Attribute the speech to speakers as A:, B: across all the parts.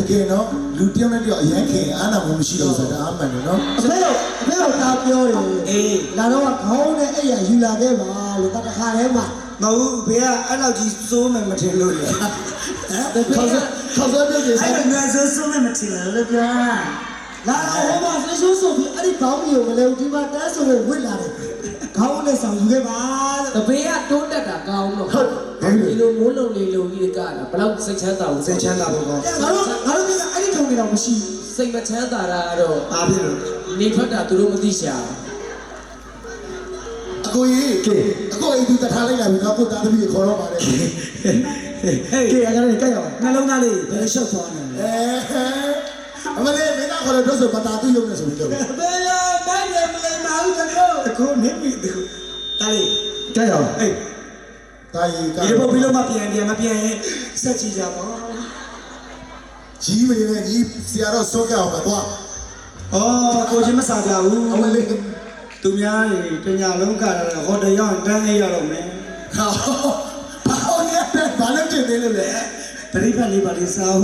A: ကယ်နော်လူတယောက်နဲ့တယောက်အရင်ခင်အားနာမှုမရှိတော့ဆိုတာအားမှန်တယ်နော်
B: အဖေတို့တာပြောတယ်အေးလာတော့ခေါင်းနဲ့အဲ့ရယူလာခဲ့ပါလို့တခါတည်းမှာမဟုတ်ဘေးကအဲ့လောက်ကြီးစိုးမယ်မထင်လို့လေဟမ်ခေါင်းပြုတ်တယ်အဲ့ဒါငါစိုးမယ်မထင်လို့ပြောလာဟိုမှာဆိုပြီးအဲ့ဒီဘောင်းမျိုးမလဲဒီမှာတန်းဆိုဝစ်လာတယ်ခေါင်းနဲ့ဆောင်ယူခဲ့ပါ
C: တပည့်ကတိုးတက်တာကောင်းတော့ဒီလိုမိုးလုံလေးလုံကြီးကလာဘလောက်စိတ်ချမ်းသာဘူး
B: စိတ်ချမ်းသာဖို့ကောင်းငါတို့ကအဲ့ဒီထုံနေတော့မရှိ
C: စိတ်မချမ်းသာတာတော့
B: အားဖြစ်လို့
C: နေထွက်တာသူတို့မသိရှာ
A: အကိုကြီးအကိုအိမ်သူတထားလိုက်လာပြီနော်ကိုသားသမီးခေါ်တော့ပါတယ်ဟေး
B: ကဲအဲ့ဒါလည်းကြက်ရအောင်နှလုံးသားလေးဘယ်လျှော့သွားနေလဲ
A: အမလေးမင်းသားခေါ်တော့ဆိုပတာသူ့ရုံနဲ့ဆိုပြီးတော့
B: ဘယ်လိုမိုက်ရမလဲမဟုတ်တော့အခုနေပြီတာလေးကြက်ရအောင်ဟေး
A: တာရီက
B: ဒီဘုတ်ပြီးလို့မပြန်ရင်ဆက်ကြည့်ကြပါ
A: ကြီးမင်းနဲ့ကြီးဆရာတော်ဆုံးကြအောင်ပါကွာ
B: ကိုချင်းမစားကြဘူး
A: အမလေး
B: သူများတညာလုံးကတာဟောတရောက်တန်းလေးရတော့မယ်
A: ဘာလို့ဘာလို့ကျင်နေလို့လဲ
B: ပရိပတ်လေးပါလေးစားအောင်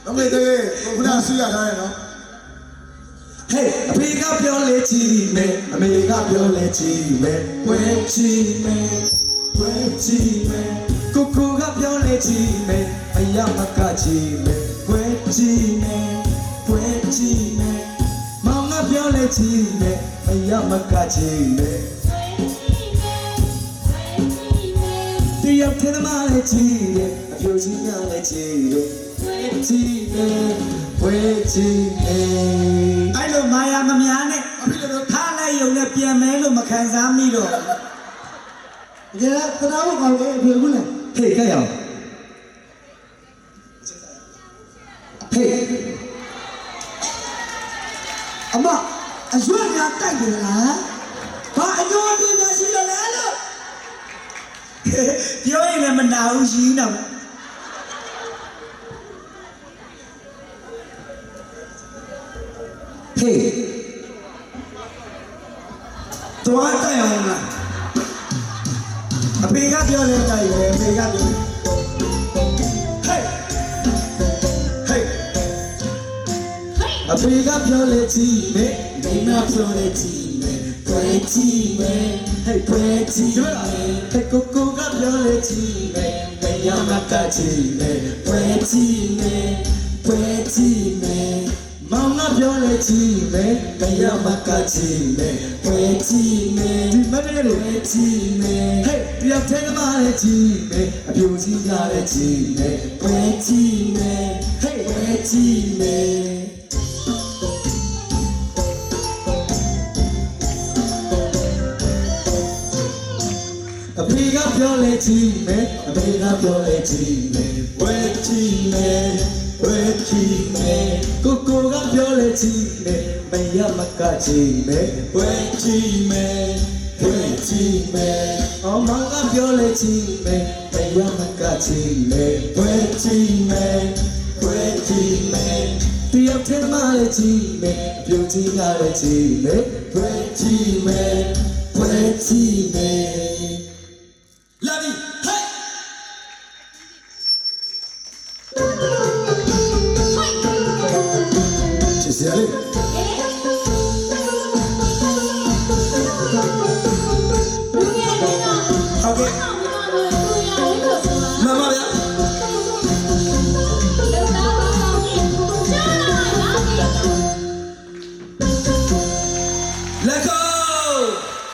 A: အမေတဲ့ဘုရားဆရာထားရနော်
B: ဟေးအဖေကပြောလေချီမယ်အမေကပြောလေချီမယ်ဝဲချီမယ်ကိုကပြောလေချီမယ်အယမကချီမယ်ဝဲချီမယ်မောင်ကပြောလေချီမယ်အယမကချီမယ်တရားထဲမှာလေချီတယ်အပြိုကြီးများလေချီတယ်ဝဲချီမယ်အဲ့လိုမာယာမများနဲ့ထားလိုက်ရုံနဲ့ပြန်မဲလို့မခံစားမိတော့ဒီကတရားဖို့ကောင်းတယ်အပြိုဘူးလားဟေးကြရအောင်ဟေးအမအရွက်များတိုက်တယ်လားဘာအညိုအပြင်းများရှိတယ်လဲလို့ပြောရင်လည်းမနာဘူးရှိနေမှာဟေးသွားတိုက်အောင်လားအဖေကပြောလဲတိုက်တယ်အဖေကပြောအဖေကပြောလေချီမယ်မိမပြောလေချီမယ်ပွဲချီမယ်ဟဲ့ပွဲချီမယ်ဟဲ့ကိုကပြောလေချီမယ်မယမကချီမယ်ပွဲချီမယ်မောင်ကပြောလေချီမယ်မယမကချီမယ်ပွဲချီမယ်ဒီမတဲ့လေချီမယ်ဟဲ့တယောက်ထဲမှာလေချီမယ်အပြိုကြီးကြလေချီမယ်ပွဲချီမယ်ဟဲ့ပွဲချီမယ်အဖေကပြောလေချီမယ်အဖေကပြောလေချီမယ်ဝဲချီမယ်ကိုကပြောလေချီမယ်မယမကချီမယ်ဝဲချီမယ်အော်မောင်ကပြောလေချီမယ်မယမကချီမယ်ဝဲချီမယ်တရားထဲမှာလေချီမယ်ပြူကြီးကလေချီမယ်ဝဲချီမယ်လာပြီဟဲ့
A: ချစ်စရာလေး
B: ဟုတ်ကဲ့မမဗျာလက်ကော